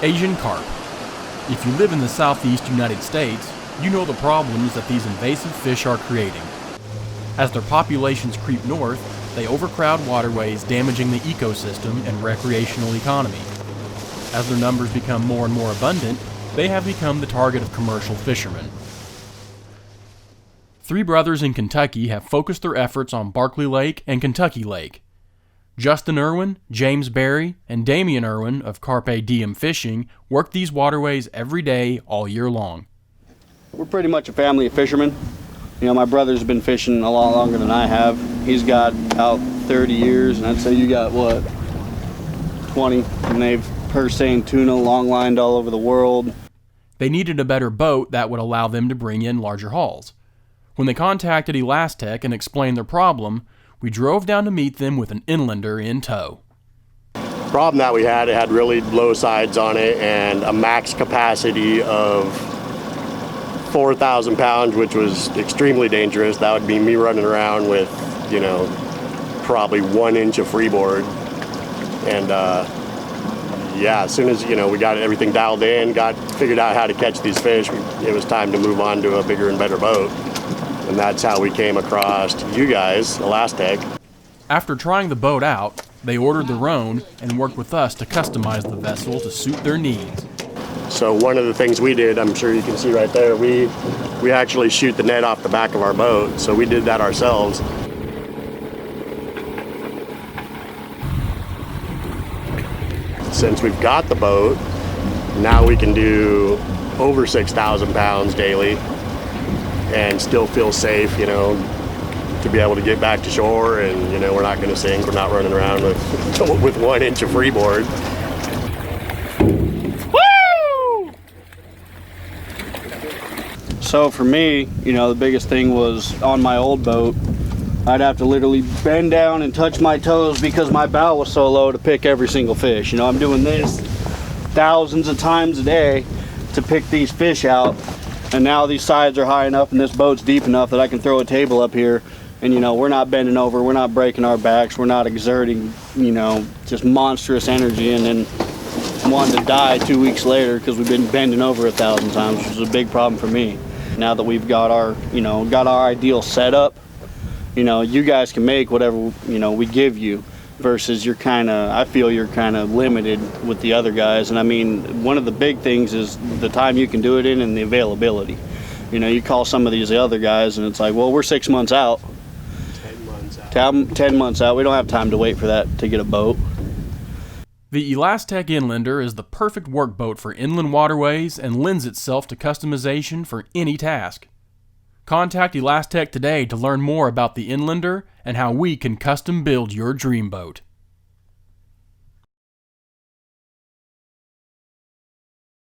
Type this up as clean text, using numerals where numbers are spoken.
Asian Carp. If you live in the southeast United States, you know the problems that these invasive fish are creating. As their populations creep north, they overcrowd waterways, damaging the ecosystem and recreational economy. As their numbers become more and more abundant, they have become the target of commercial fishermen. Three brothers in Kentucky have focused their efforts on Barkley Lake and Kentucky Lake. Justin Irwin, James Berry, and Damian Irwin of Carpe Diem Fishing work these waterways every day, all year long. We're pretty much a family of fishermen. You know, my brother's been fishing a lot longer than I have. He's got about 30 years, and I'd say you got, what, 20? And they've purse-seined tuna long-lined all over the world. They needed a better boat that would allow them to bring in larger hauls. When they contacted Elastec and explained their problem, we drove down to meet them with an Inlander in tow. The problem that we had, it had really low sides on it and a max capacity of 4,000 pounds, which was extremely dangerous. That would be me running around with, you know, probably 1 inch of freeboard. And yeah, as soon as, you know, we got everything dialed in, figured out how to catch these fish, it was time to move on to a bigger and better boat. And that's how we came across you guys, Elastec. After trying the boat out, they ordered their own and worked with us to customize the vessel to suit their needs. So one of the things we did, I'm sure you can see right there, we actually shoot the net off the back of our boat, so we did that ourselves. Since we've got the boat, now we can do over 6,000 pounds daily and still feel safe, you know, to be able to get back to shore, and, you know, we're not going to sink, we're not running around with 1 inch of freeboard. Woo! So for me, you know, the biggest thing was on my old boat, I'd have to literally bend down and touch my toes because my bow was so low to pick every single fish. You know, I'm doing this thousands of times a day to pick these fish out. And now these sides are high enough and this boat's deep enough that I can throw a table up here and, you know, we're not bending over, we're not breaking our backs, we're not exerting, you know, just monstrous energy and then wanting to die 2 weeks later because we've been bending over 1,000 times, which is a big problem for me. Now that we've got our, you know, ideal setup, you know, you guys can make whatever, you know, we give you. Versus I feel you're kind of limited with the other guys. And I mean, one of the big things is the time you can do it in and the availability. You know, you call some of these other guys and it's like, well, we're 6 months out. 10 months out. 10 months out. We don't have time to wait for that to get a boat. The Elastec Inlander is the perfect workboat for inland waterways and lends itself to customization for any task. Contact Elastec today to learn more about the Inlander and how we can custom build your dream boat.